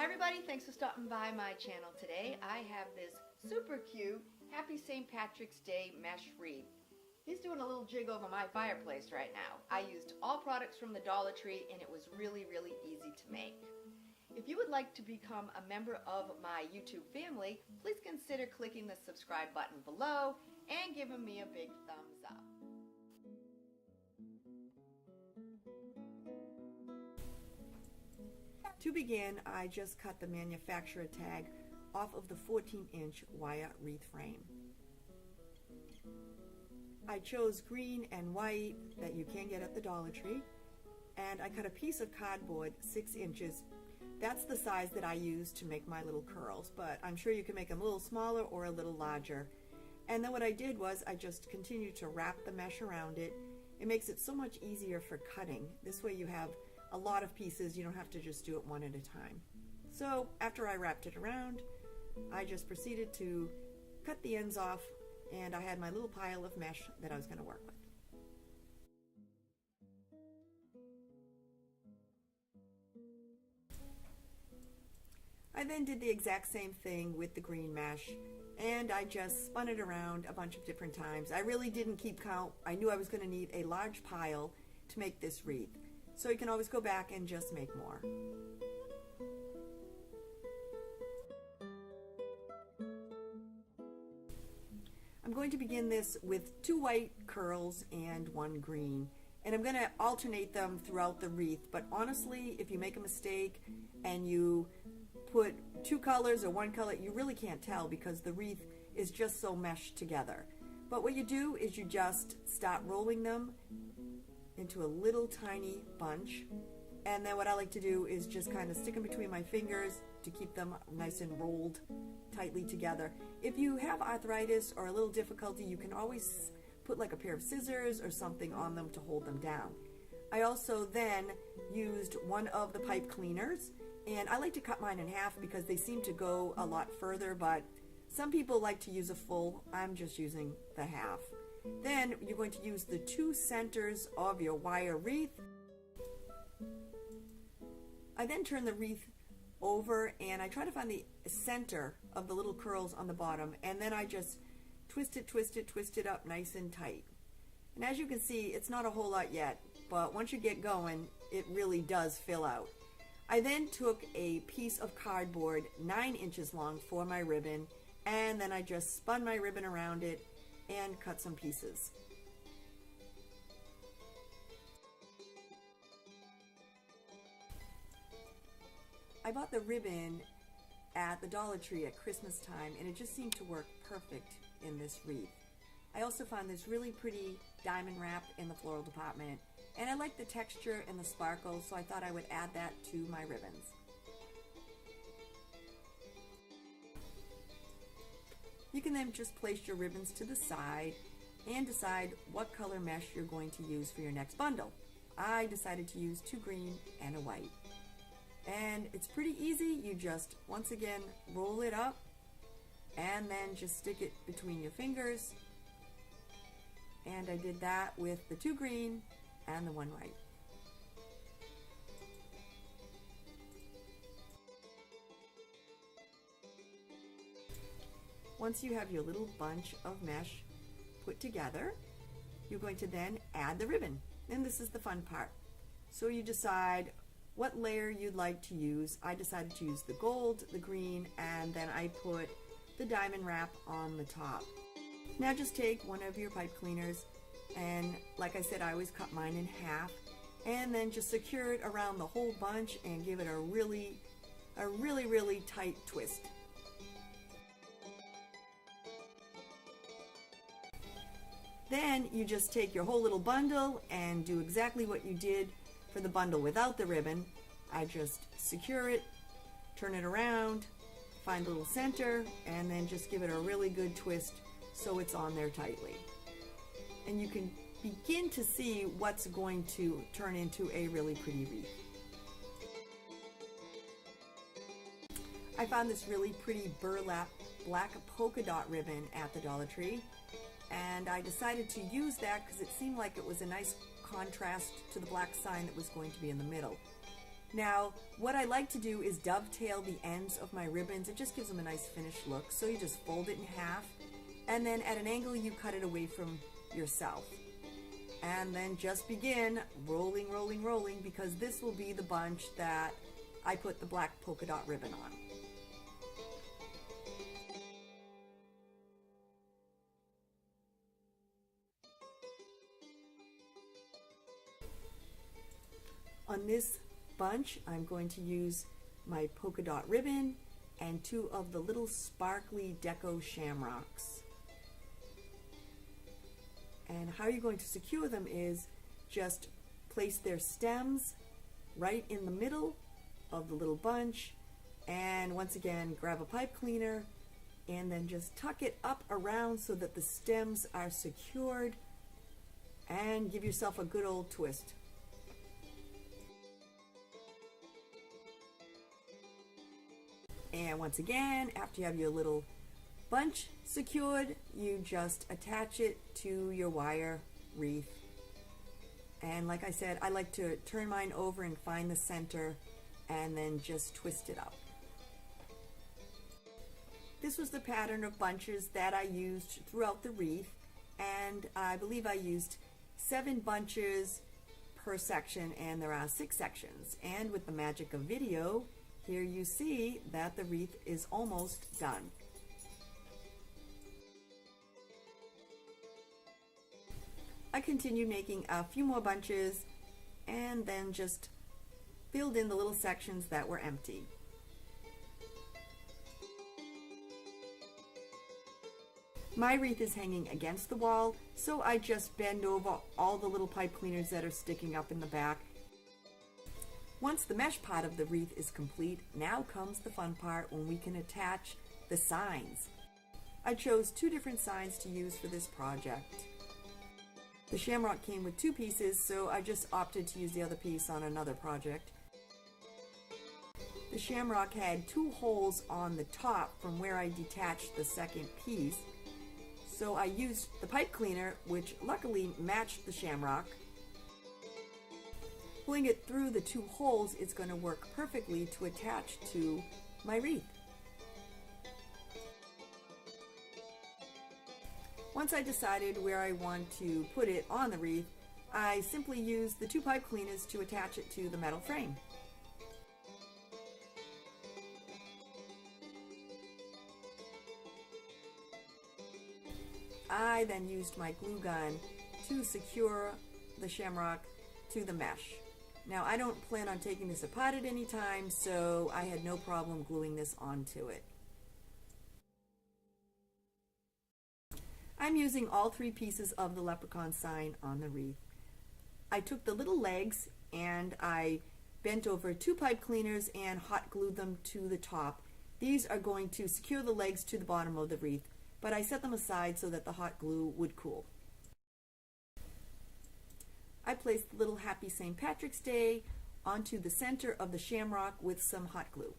Hi everybody, thanks for stopping by my channel today. I have this super cute Happy St. Patrick's Day mesh wreath. He's doing a little jig over my fireplace right now. I used all products from the Dollar Tree and it was really easy to make. If you would like to become a member of my YouTube family, please consider clicking the subscribe button below and giving me a big thumbs up. To begin, I just cut the manufacturer tag off of the 14-inch wire wreath frame. I chose green and white that you can get at the Dollar Tree, and I cut a piece of cardboard 6 inches. That's the size that I use to make my little curls, but I'm sure you can make them a little smaller or a little larger. And then what I did was I just continued to wrap the mesh around it. It makes it so much easier for cutting. This way you have a lot of pieces, you don't have to just do it one at a time. So after I wrapped it around, I just proceeded to cut the ends off, and I had my little pile of mesh that I was going to work with. I then did the exact same thing with the green mesh, and I just spun it around a bunch of different times. I really didn't keep count. I knew I was going to need a large pile to make this wreath. So you can always go back and just make more. I'm going to begin this with 2 white curls and 1 green. And I'm going to alternate them throughout the wreath. But honestly, if you make a mistake and you put 2 colors or 1 color, you really can't tell because the wreath is just so meshed together. But what you do is you just start rolling them into a little tiny bunch, and then what I like to do is just kind of stick them between my fingers to keep them nice and rolled tightly together. If you have arthritis or a little difficulty, you can always put like a pair of scissors or something on them to hold them down. I also then used one of the pipe cleaners, and I like to cut mine in half because they seem to go a lot further, but some people like to use a full. I'm just using the half. Then you're going to use the 2 centers of your wire wreath. I then turn the wreath over and I try to find the center of the little curls on the bottom, and then I just twist it up nice and tight. And as you can see, it's not a whole lot yet, but once you get going, it really does fill out. I then took a piece of cardboard 9 inches long for my ribbon, and then I just spun my ribbon around it and cut some pieces. I bought the ribbon at the Dollar Tree at Christmas time, and it just seemed to work perfect in this wreath. I also found this really pretty diamond wrap in the floral department, and I like the texture and the sparkle, so I thought I would add that to my ribbons. You can then just place your ribbons to the side and decide what color mesh you're going to use for your next bundle. I decided to use 2 green and a white. And it's pretty easy. You just, once again, roll it up and then just stick it between your fingers. And I did that with the 2 green and the 1 white. Once you have your little bunch of mesh put together, you're going to then add the ribbon. And this is the fun part. So you decide what layer you'd like to use. I decided to use the gold, the green, and then I put the diamond wrap on the top. Now just take one of your pipe cleaners, and like I said, I always cut mine in half, and then just secure it around the whole bunch and give it a really tight twist. Then you just take your whole little bundle and do exactly what you did for the bundle without the ribbon. I just secure it, turn it around, find a little center, and then just give it a really good twist so it's on there tightly. And you can begin to see what's going to turn into a really pretty wreath. I found this really pretty burlap black polka dot ribbon at the Dollar Tree, and I decided to use that because it seemed like it was a nice contrast to the black sign that was going to be in the middle. Now, what I like to do is dovetail the ends of my ribbons. It just gives them a nice finished look. So you just fold it in half, and then at an angle you cut it away from yourself. And then just begin rolling, rolling, rolling, because this will be the bunch that I put the black polka dot ribbon on. On this bunch, I'm going to use my polka dot ribbon and 2 of the little sparkly deco shamrocks. And how you're going to secure them is just place their stems right in the middle of the little bunch, and once again grab a pipe cleaner and then just tuck it up around so that the stems are secured, and give yourself a good old twist. And once again, after you have your little bunch secured, you just attach it to your wire wreath. And like I said, I like to turn mine over and find the center and then just twist it up. This was the pattern of bunches that I used throughout the wreath, and I believe I used 7 bunches per section, and there are 6 sections. And with the magic of video, here you see that the wreath is almost done. I continued making a few more bunches and then just filled in the little sections that were empty. My wreath is hanging against the wall, so I just bend over all the little pipe cleaners that are sticking up in the back. Once the mesh part of the wreath is complete, now comes the fun part when we can attach the signs. I chose 2 different signs to use for this project. The shamrock came with 2 pieces, so I just opted to use the other piece on another project. The shamrock had 2 holes on the top from where I detached the second piece, so I used the pipe cleaner, which luckily matched the shamrock. Pulling it through the 2 holes, it's going to work perfectly to attach to my wreath. Once I decided where I want to put it on the wreath, I simply used the 2 pipe cleaners to attach it to the metal frame. I then used my glue gun to secure the shamrock to the mesh. Now, I don't plan on taking this apart at any time, so I had no problem gluing this onto it. I'm using all 3 pieces of the Leprechaun sign on the wreath. I took the little legs and I bent over 2 pipe cleaners and hot glued them to the top. These are going to secure the legs to the bottom of the wreath, but I set them aside so that the hot glue would cool. I placed the little Happy St. Patrick's Day onto the center of the shamrock with some hot glue.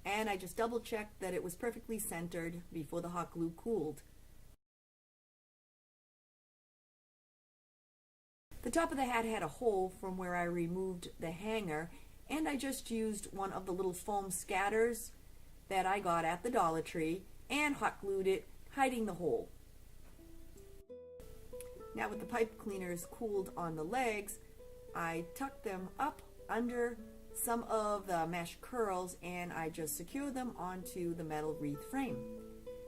And I just double checked that it was perfectly centered before the hot glue cooled. The top of the hat had a hole from where I removed the hanger, and I just used one of the little foam scatters that I got at the Dollar Tree and hot glued it, hiding the hole. Now with the pipe cleaners cooled on the legs, I tucked them up under some of the mesh curls and I just secured them onto the metal wreath frame,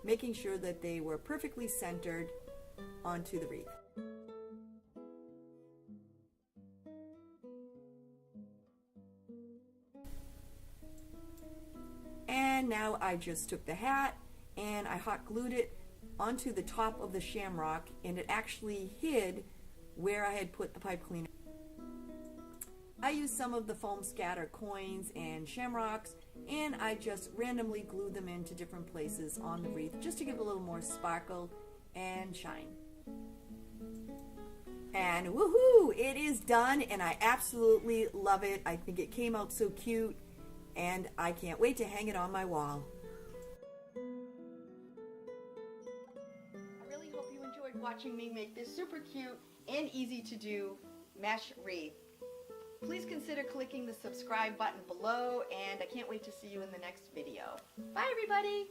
making sure that they were perfectly centered onto the wreath. And now I just took the hat and I hot glued it onto the top of the shamrock, and it actually hid where I had put the pipe cleaner. I used some of the foam scatter coins and shamrocks, and I just randomly glued them into different places on the wreath just to give it a little more sparkle and shine. And woohoo! It is done, and I absolutely love it. I think it came out so cute, and I can't wait to hang it on my wall. I really hope you enjoyed watching me make this super cute and easy to do mesh wreath. consider clicking the subscribe button below, and I can't wait to see you in the next video. Bye everybody!